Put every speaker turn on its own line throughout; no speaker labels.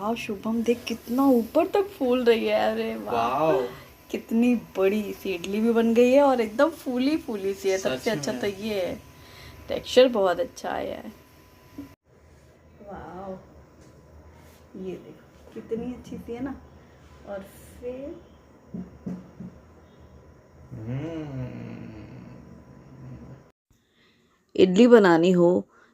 वाह शुभम, देख कितना ऊपर तक फूल रही है। अरे वाह,
वाओ।
कितनी बड़ी सी इडली भी बन गई है और एकदम फूली फूली सी है।
सच
सबसे अच्छा तो
में।
ये है, टेक्सचर बहुत अच्छा आया है। वाह, ये देखो कितनी अच्छी सी है ना। और फिर इडली बनानी हो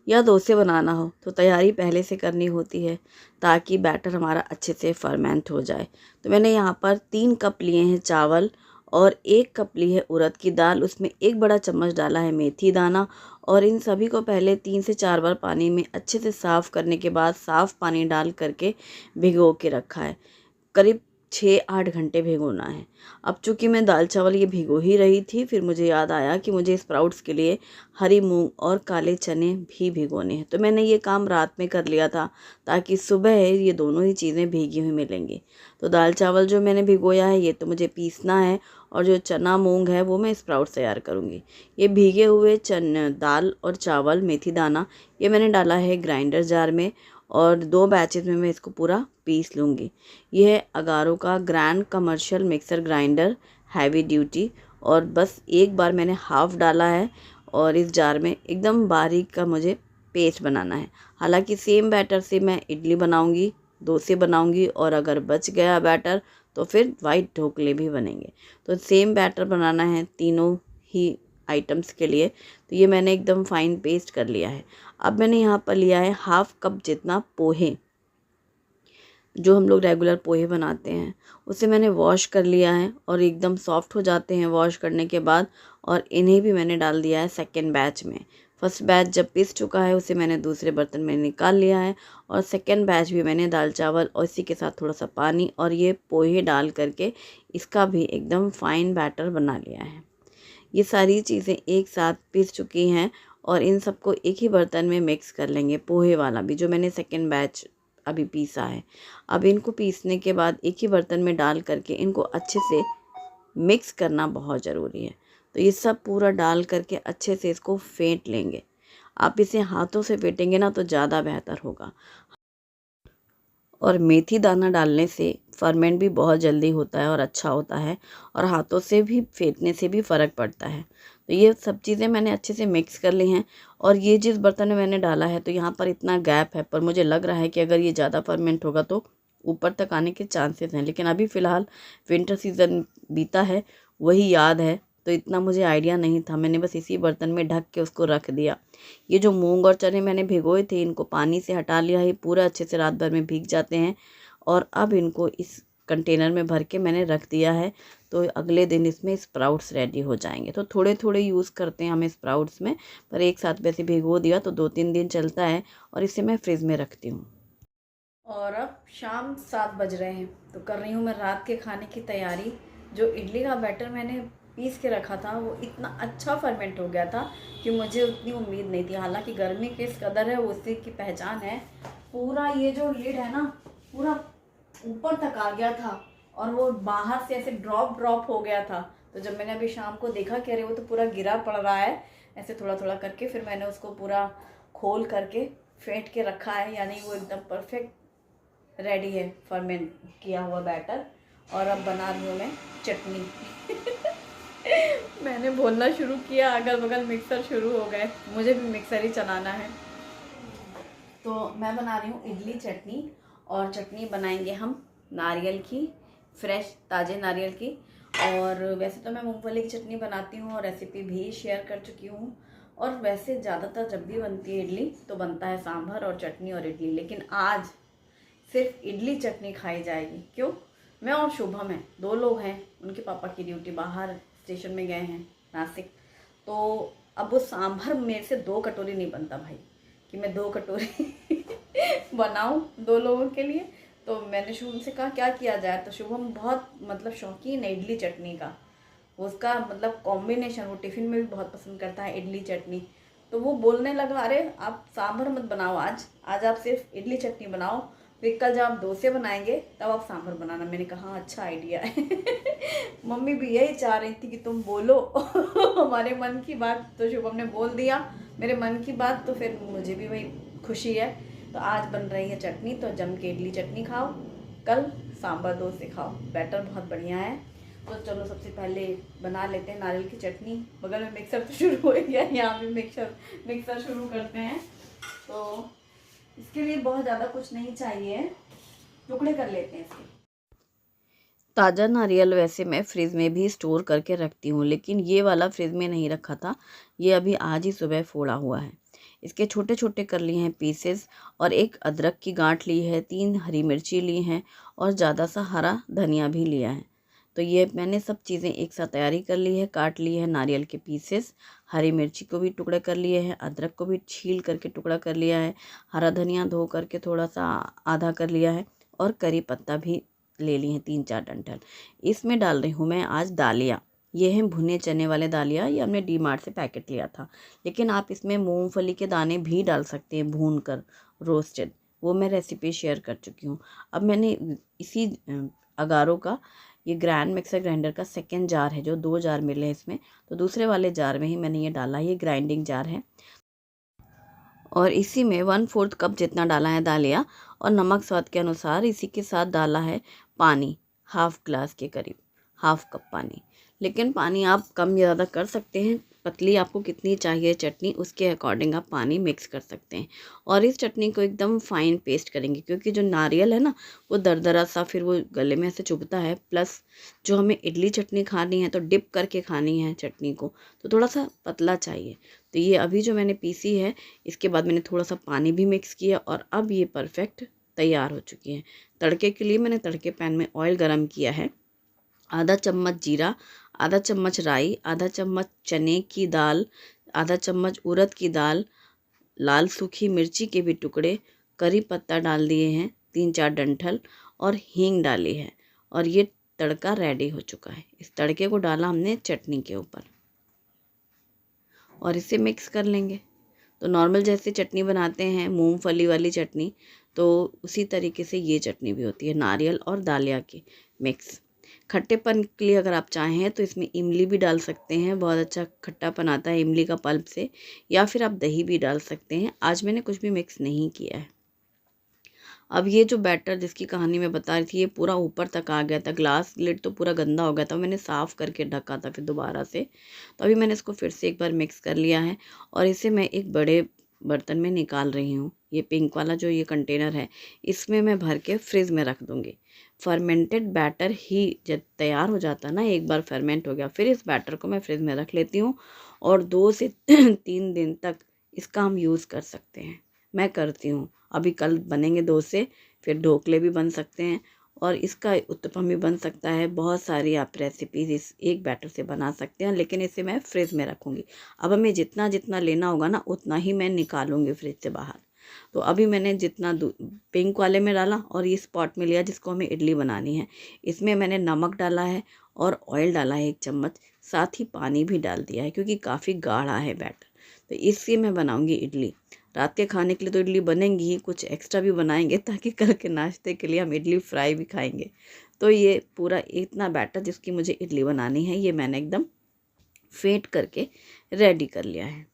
या डोसे बनाना हो तो तैयारी पहले से करनी होती है, ताकि बैटर हमारा अच्छे से फर्मेंट हो जाए। तो मैंने यहाँ पर 3 कप लिए हैं चावल और 1 कप ली है उड़द की दाल। उसमें 1 बड़ा चम्मच डाला है मेथी दाना और इन सभी को पहले 3 से 4 बार पानी में अच्छे से साफ़ करने के बाद साफ़ पानी डाल करके भिगो के रखा है। करीब 6-8 घंटे भिगोना है। अब चूँकि मैं दाल चावल ये भिगो ही रही थी, फिर मुझे याद आया कि मुझे स्प्राउट्स के लिए हरी मूंग और काले चने भी भिगोने हैं। तो मैंने ये काम रात में कर लिया था, ताकि सुबह ये दोनों ही चीज़ें भीगी हुई मिलेंगी। तो दाल चावल जो मैंने भिगोया है ये तो मुझे पीसना है, और जो चना मूंग है वो मैं स्प्राउट्स तैयार करूँगी। ये भीगे हुए दाल और चावल मेथी दाना ये मैंने डाला है ग्राइंडर जार में, और 2 बैचेस में मैं इसको पूरा पीस लूँगी। यह है अगारो का grand commercial mixer grinder, heavy duty. और बस एक बार मैंने हाफ़ डाला है और इस जार में एकदम बारीक का मुझे पेस्ट बनाना है। हालांकि सेम बैटर से मैं इडली बनाऊंगी, डोसे बनाऊंगी, और अगर बच गया बैटर तो फिर वाइट ढोकले भी बनेंगे। तो सेम बैटर बनाना है तीनों ही आइटम्स के लिए। तो ये मैंने एकदम फाइन पेस्ट कर लिया है। अब मैंने यहाँ पर लिया है हाफ़ कप जितना पोहे, जो हम लोग रेगुलर पोहे बनाते हैं, उसे मैंने वॉश कर लिया है और एकदम सॉफ्ट हो जाते हैं वॉश करने के बाद। और इन्हें भी मैंने डाल दिया है सेकेंड बैच में। फर्स्ट बैच जब पिस चुका है उसे मैंने दूसरे बर्तन में निकाल लिया है, और सेकेंड बैच भी मैंने दाल चावल और इसी के साथ थोड़ा सा पानी और ये पोहे डाल करके इसका भी एकदम फाइन बैटर बना लिया है। ये सारी चीज़ें एक साथ पीस चुकी हैं और इन सबको एक ही बर्तन में मिक्स कर लेंगे। पोहे वाला भी जो मैंने सेकेंड बैच अभी पीसा है, अब इनको पीसने के बाद एक ही बर्तन में डाल करके इनको अच्छे से मिक्स करना बहुत ज़रूरी है। तो ये सब पूरा डाल करके अच्छे से इसको फेंट लेंगे। आप इसे हाथों से फेंटेंगे ना तो ज़्यादा बेहतर होगा। और मेथी दाना डालने से फर्मेंट भी बहुत जल्दी होता है और अच्छा होता है, और हाथों से भी फेंटने से भी फ़र्क पड़ता है। तो ये सब चीज़ें मैंने अच्छे से मिक्स कर ली हैं। और ये जिस बर्तन में मैंने डाला है तो यहाँ पर इतना गैप है, पर मुझे लग रहा है कि अगर ये ज़्यादा फर्मेंट होगा तो ऊपर तक आने के चांसेस हैं। लेकिन अभी फ़िलहाल विंटर सीज़न बीता है, वही याद है, तो इतना मुझे आइडिया नहीं था। मैंने बस इसी बर्तन में ढक के उसको रख दिया। ये जो मूंग और चने मैंने भिगोए थे इनको पानी से हटा लिया है, पूरा अच्छे से रात भर में भीग जाते हैं। और अब इनको इस कंटेनर में भर के मैंने रख दिया है, तो अगले दिन इसमें स्प्राउट्स रेडी हो जाएंगे। तो थोड़े थोड़े यूज़ करते हैं हम स्प्राउट्स में, पर एक साथ वैसे भिगो दिया तो 2-3 दिन चलता है, और इसे मैं फ्रिज में रखती हूँ। और अब शाम 7 बज रहे हैं, तो कर रही हूँ मैं रात के खाने की तैयारी। जो इडली का बैटर मैंने पीस के रखा था वो इतना अच्छा फर्मेंट हो गया था कि मुझे उतनी उम्मीद नहीं थी। हालांकि गर्मी किस कदर है उसी की पहचान है। पूरा ये जो लिड है ना, पूरा ऊपर तक आ गया था, और वो बाहर से ऐसे ड्रॉप ड्रॉप हो गया था। तो जब मैंने अभी शाम को देखा कि अरे वो तो पूरा गिरा पड़ रहा है, ऐसे थोड़ा थोड़ा करके, फिर मैंने उसको पूरा खोल करके फेंट के रखा है। यानी वो एकदम परफेक्ट रेडी है फर्मेंट किया हुआ बैटर। और अब बना रही हूँ मैं चटनी। मैंने बोलना शुरू किया, अगल बगल मिक्सर शुरू हो गए, मुझे भी मिक्सर ही चलाना है। तो मैं बना रही हूँ इडली चटनी, और चटनी बनाएंगे हम नारियल की, फ्रेश ताज़े नारियल की। और वैसे तो मैं मूंगफली की चटनी बनाती हूँ और रेसिपी भी शेयर कर चुकी हूँ। और वैसे ज़्यादातर जब भी बनती है इडली तो बनता है सांभर और चटनी और इडली, लेकिन आज सिर्फ इडली चटनी खाई जाएगी। क्यों? मैं और शुभम हैं, 2 लोग हैं, उनके पापा की ड्यूटी बाहर स्टेशन में गए हैं नासिक। तो अब वो सांभर मेरे से 2 कटोरी नहीं बनता भाई, कि मैं 2 कटोरी बनाऊं 2 लोगों के लिए। तो मैंने शुभम से कहा क्या किया जाए, तो शुभम बहुत मतलब शौकीन है इडली चटनी का। उसका मतलब कॉम्बिनेशन वो टिफ़िन में भी बहुत पसंद करता है इडली चटनी। तो वो बोलने लगा अरे आप सांभर मत बनाओ, आज आज आप सिर्फ इडली चटनी बनाओ, फिर कल जब आप डोसे बनाएंगे तब आप सांभर बनाना। मैंने कहा हाँ अच्छा आइडिया है। मम्मी भी यही चाह रही थी कि तुम बोलो हमारे मन की बात। तो शुभम ने बोल दिया मेरे मन की बात, तो फिर मुझे भी वही खुशी है तो आज बन रही है चटनी, तो जम के इडली चटनी खाओ, कल सांभर डोसे खाओ। बैटर बहुत बढ़िया है। तो चलो सबसे पहले बना लेते हैं नारियल की चटनी। बगल में मिक्सर तो शुरू हो गया, यहाँ भी मिक्सर शुरू करते हैं। तो इसके लिए बहुत ज़्यादा कुछ नहीं चाहिए, टुकड़े कर लेते हैं इसके। ताज़ा नारियल वैसे मैं फ्रिज में भी स्टोर करके रखती हूँ, लेकिन ये वाला फ्रिज में नहीं रखा था, ये अभी आज ही सुबह फोड़ा हुआ है। इसके छोटे छोटे कर लिए हैं पीसेस, और एक अदरक की गांठ ली है, 3 हरी मिर्ची ली हैं, और ज़्यादा सा हरा धनिया भी लिया है। तो ये मैंने सब चीज़ें एक साथ तैयारी कर ली है। काट लिए हैं नारियल के पीसेस, हरी मिर्ची को भी टुकड़े कर लिए हैं, अदरक को भी छील करके टुकड़ा कर लिया है, हरा धनिया धो करके थोड़ा सा आधा कर लिया है, और करी पत्ता भी ले लिए हैं 3-4 डंठल। इसमें डाल रही हूँ मैं आज दालिया। ये हैं भुने चने वाले दालिया, ये हमने डी मार्ट से पैकेट लिया था, लेकिन आप इसमें मूंगफली के दाने भी डाल सकते हैं भून कर, रोस्टेड। वो मैं रेसिपी शेयर कर चुकी हूँ। अब मैंने इसी अगारों का, ये ग्रैंड मिक्सर ग्राइंडर का सेकेंड जार है, जो 2 जार मिले हैं इसमें, तो दूसरे वाले जार में ही मैंने ये डाला। ये ग्राइंडिंग जार है, और इसी में 1/4 कप जितना डाला है दालिया, और नमक स्वाद के अनुसार। इसी के साथ डाला है पानी, हाफ ग्लास के करीब, हाफ कप पानी। लेकिन पानी आप कम ज़्यादा कर सकते हैं, पतली आपको कितनी चाहिए चटनी उसके अकॉर्डिंग आप पानी मिक्स कर सकते हैं। और इस चटनी को एकदम फाइन पेस्ट करेंगे, क्योंकि जो नारियल है ना वो दरदरा सा फिर वो गले में से चुभता है। प्लस जो हमें इडली चटनी खानी है तो डिप करके खानी है चटनी को, तो थोड़ा सा पतला चाहिए। तो ये अभी जो मैंने पीसी है, इसके बाद मैंने थोड़ा सा पानी भी मिक्स किया, और अब ये परफेक्ट तैयार हो चुकी है। तड़के के लिए मैंने तड़के पैन में ऑयल गरम किया है। आधा चम्मच जीरा, आधा चम्मच राई, आधा चम्मच चने की दाल, आधा चम्मच उड़द की दाल, लाल सूखी मिर्ची के भी टुकड़े, करी पत्ता डाल दिए हैं 3-4 डंठल, और हींग डाली है। और ये तड़का रेडी हो चुका है। इस तड़के को डाला हमने चटनी के ऊपर, और इसे मिक्स कर लेंगे। तो नॉर्मल जैसे चटनी बनाते हैं मूंगफली वाली चटनी, तो उसी तरीके से ये चटनी भी होती है, नारियल और दालिया की मिक्स। खट्टेपन के लिए अगर आप चाहें तो इसमें इमली भी डाल सकते हैं, बहुत अच्छा खट्टापन आता है इमली का पल्प से, या फिर आप दही भी डाल सकते हैं। आज मैंने कुछ भी मिक्स नहीं किया है। अब ये जो बैटर जिसकी कहानी मैं बता रही थी, ये पूरा ऊपर तक आ गया था, ग्लास लिड तो पूरा गंदा हो गया था, मैंने साफ़ करके ढका था फिर दोबारा से। तो अभी मैंने इसको फिर से एक बार मिक्स कर लिया है, और इसे मैं एक बड़े बर्तन में निकाल रही हूँ। ये पिंक वाला जो ये कंटेनर है, इसमें मैं भर के फ्रिज में रख दूँगी। फर्मेंटेड बैटर ही जब तैयार हो जाता है ना, एक बार फर्मेंट हो गया, फिर इस बैटर को मैं फ्रिज में रख लेती हूँ, और 2 से 3 दिन तक इसका हम यूज़ कर सकते हैं। मैं करती हूँ। अभी कल बनेंगे डोसे, फिर ढोकले भी बन सकते हैं, और इसका उत्तपम भी बन सकता है। बहुत सारी आप रेसिपीज़ इस एक बैटर से बना सकते हैं, लेकिन इसे मैं फ्रिज में रखूँगी। अब हमें जितना जितना लेना होगा ना, उतना ही मैं निकालूँगी फ्रिज से बाहर। तो अभी मैंने जितना पिंक वाले में डाला, और ये स्पॉट में लिया जिसको हमें इडली बनानी है। इसमें मैंने नमक डाला है, और ऑयल डाला है 1 चम्मच, साथ ही पानी भी डाल दिया है, क्योंकि काफ़ी गाढ़ा है बैटर। तो इससे मैं बनाऊँगी इडली। रात के खाने के लिए तो इडली बनेंगी ही, कुछ एक्स्ट्रा भी बनाएंगे, ताकि कल के नाश्ते के लिए हम इडली फ्राई भी खाएंगे। तो ये पूरा इतना बैटर जिसकी मुझे इडली बनानी है, ये मैंने एकदम फेंट करके रेडी कर लिया है।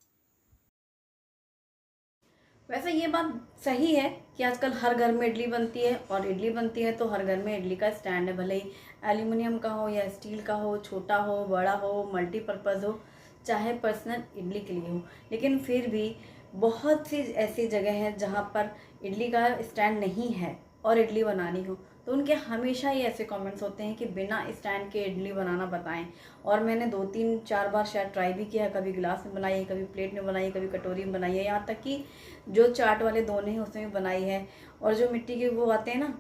वैसे ये बात सही है कि आजकल हर घर में इडली बनती है, और इडली बनती है तो हर घर में इडली का स्टैंड है, भले ही एल्यूमिनियम का हो या स्टील का हो, छोटा हो बड़ा हो, मल्टीपर्पज़ हो, चाहे पर्सनल इडली के लिए हो। लेकिन फिर भी बहुत सी ऐसी जगह है जहाँ पर इडली का स्टैंड नहीं है और इडली बनानी हो, तो उनके हमेशा ही ऐसे कमेंट्स होते हैं कि बिना स्टैंड के इडली बनाना बताएं। और मैंने 2-3-4 बार शायद ट्राई भी किया है, कभी गिलास में बनाई है, कभी प्लेट में बनाई है, कभी कटोरी में बनाई है, यहाँ तक कि जो चाट वाले दोने हैं उसमें भी बनाई है, और जो मिट्टी के वो आते हैं ना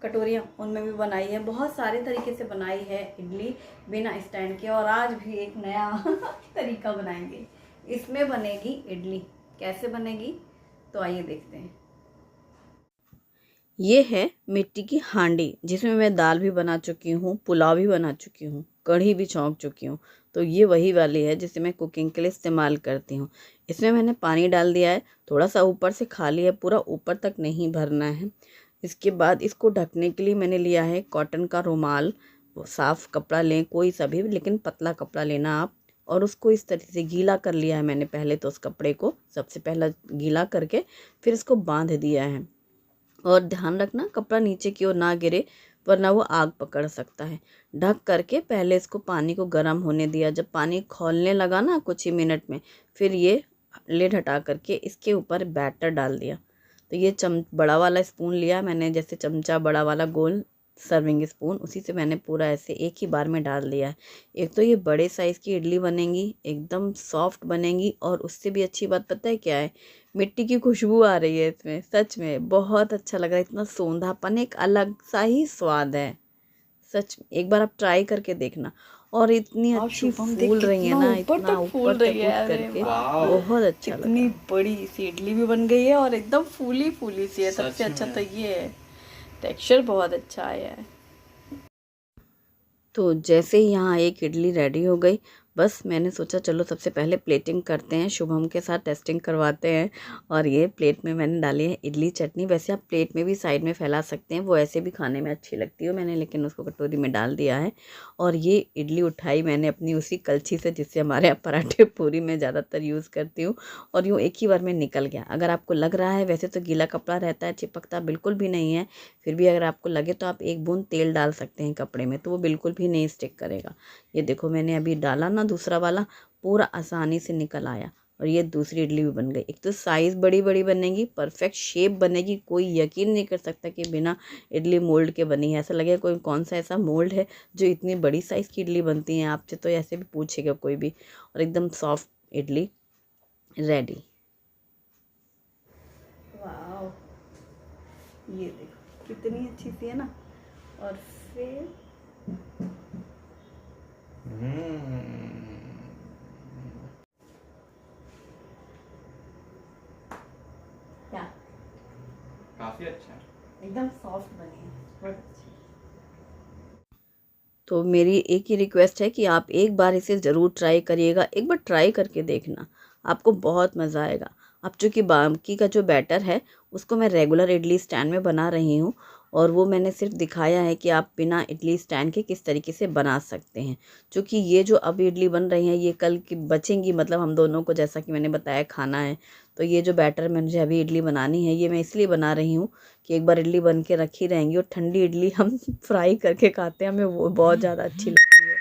कटोरियाँ, उनमें भी बनाई है। बहुत सारे तरीके से बनाई है इडली बिना स्टैंड के, और आज भी एक नया तरीका बनाएंगे। इसमें बनेगी इडली। कैसे बनेगी तो आइए देखते हैं। ये है मिट्टी की हांडी, जिसमें मैं दाल भी बना चुकी हूँ, पुलाव भी बना चुकी हूँ, कढ़ी भी छौंक चुकी हूँ। तो ये वही वाली है जिसे मैं कुकिंग के लिए इस्तेमाल करती हूँ। इसमें मैंने पानी डाल दिया है, थोड़ा सा ऊपर से खाली है, पूरा ऊपर तक नहीं भरना है। इसके बाद इसको ढकने के लिए मैंने लिया है कॉटन का रुमाल। साफ़ कपड़ा लें कोई सा भी, लेकिन पतला कपड़ा लेना आप, और उसको इस तरीके से गीला कर लिया है मैंने। पहले तो उस कपड़े को सबसे पहला गीला करके फिर इसको बांध दिया है। और ध्यान रखना कपड़ा नीचे की ओर ना गिरे, वरना वो आग पकड़ सकता है। ढक करके पहले इसको पानी को गर्म होने दिया। जब पानी खौलने लगा ना कुछ ही मिनट में, फिर ये लिड हटा करके इसके ऊपर बैटर डाल दिया। तो ये बड़ा वाला स्पून लिया मैंने, जैसे चमचा बड़ा वाला गोल सर्विंग स्पून, उसी से मैंने पूरा ऐसे एक ही बार में डाल दिया है। एक तो ये बड़े साइज़ की इडली बनेंगी, एकदम सॉफ्ट बनेंगी, और उससे भी अच्छी बात पता है क्या है, मिट्टी की खुशबू आ रही है इसमें। सच में बहुत अच्छा लग रहा है, इतना सोंधापन, एक अलग सा ही स्वाद है। सच में एक बार आप ट्राई करके देखना। और इतनी अच्छी फूल रही है ना, इतना ऊपर तक उठ करके, बहुत अच्छा लग रहा है।
कितनी बड़ी सी इडली भी बन गई है और एकदम फूली फूली सी है। सबसे अच्छा तो ये है, टेक्सचर बहुत अच्छा आया है।
तो जैसे ही यहाँ एक इडली रेडी हो गई, बस मैंने सोचा चलो सबसे पहले प्लेटिंग करते हैं, शुभम के साथ टेस्टिंग करवाते हैं। और ये प्लेट में मैंने डाली है इडली चटनी। वैसे आप प्लेट में भी साइड में फैला सकते हैं, वो ऐसे भी खाने में अच्छी लगती है मैंने, लेकिन उसको कटोरी में डाल दिया है। और ये इडली उठाई मैंने अपनी उसी कलछी से जिससे हमारे यहाँ पराठे पूरी में ज़्यादातर यूज़ करती हूँ, और यूँ एक ही बार में निकल गया। अगर आपको लग रहा है, वैसे तो गीला कपड़ा रहता है, चिपकता बिल्कुल भी नहीं है, फिर भी अगर आपको लगे तो आप एक बूंद तेल डाल सकते हैं कपड़े में, तो वो बिल्कुल भी नहीं स्टिक करेगा। ये देखो मैंने अभी डाला ना दूसरा वाला, पूरा आसानी से निकल आया। और ये दूसरी इडली भी बन गई। एक तो साइज़ बड़ी बड़ी बनेगी, परफेक्ट शेप बनेगी, कोई यकीन नहीं कर सकता कि बिना इडली मोल्ड के बनी है। ऐसा लगेगा कोई कौन सा ऐसा मोल्ड है जो इतनी बड़ी साइज़ की इडली बनती है, आपसे तो ऐसे भी पूछेगा कोई भी। और एकदम सॉफ्ट इडली रेडी।
वाह, ये देखो कितनी अच्छी सी है ना। और फिर क्या,
काफी अच्छा है।
एकदम सॉफ्ट बनी है, बहुत अच्छी।
तो मेरी एक ही रिक्वेस्ट है कि आप एक बार इसे ज़रूर ट्राई करिएगा, एक बार ट्राई करके देखना, आपको बहुत मज़ा आएगा। अब चूँकि बाकी का जो बैटर है उसको मैं रेगुलर इडली स्टैंड में बना रही हूँ, और वो मैंने सिर्फ दिखाया है कि आप बिना इडली स्टैंड के किस तरीके से बना सकते हैं। चूँकि ये जो अभी इडली बन रही हैं ये कल की बचेंगी, मतलब हम दोनों को जैसा कि मैंने बताया खाना है। तो ये जो बैटर मुझे अभी इडली बनानी है, ये मैं इसलिए बना रही हूँ कि एक बार इडली बन के रखी रहेंगी, और ठंडी इडली हम फ्राई करके खाते हैं, हमें वो बहुत ज़्यादा अच्छी लगती है,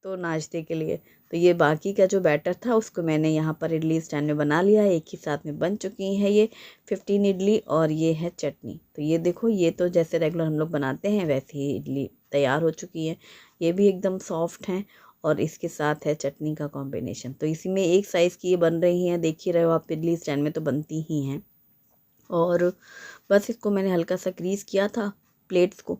तो नाश्ते के लिए। तो ये बाकी का जो बैटर था उसको मैंने यहाँ पर इडली स्टैंड में बना लिया है, एक ही साथ में बन चुकी है ये 15 इडली, और ये है चटनी। तो ये देखो, ये तो जैसे रेगुलर हम लोग बनाते हैं वैसे ही इडली तैयार हो चुकी है। ये भी एकदम सॉफ्ट हैं, और इसके साथ है चटनी का कॉम्बिनेशन। तो इसी में एक साइज़ की ये बन रही हैं, देख ही रहे हो आप, इडली स्टैंड में तो बनती ही हैं। और बस इसको मैंने हल्का सा ग्रीस किया था प्लेट्स को।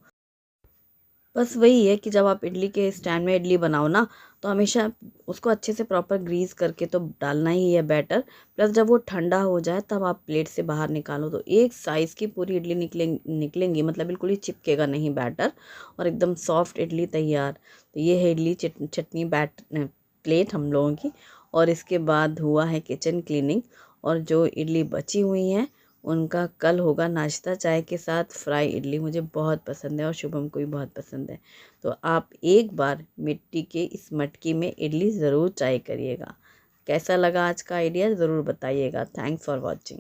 बस वही है कि जब आप इडली के स्टैंड में इडली बनाओ ना, तो हमेशा उसको अच्छे से प्रॉपर ग्रीस करके तो डालना ही है बैटर। प्लस जब वो ठंडा हो जाए तब आप प्लेट से बाहर निकालो, तो एक साइज़ की पूरी इडली निकलेंगी, मतलब बिल्कुल ही चिपकेगा नहीं बैटर, और एकदम सॉफ्ट इडली तैयार। तो ये है इडली चटनी प्लेट हम लोगों की। और इसके बाद हुआ है किचन क्लीनिंग, और जो इडली बची हुई हैं उनका कल होगा नाश्ता चाय के साथ। फ्राई इडली मुझे बहुत पसंद है, और शुभम को भी बहुत पसंद है। तो आप एक बार मिट्टी के इस मटकी में इडली ज़रूर ट्राई करिएगा। कैसा लगा आज का आइडिया ज़रूर बताइएगा। Thanks for watching.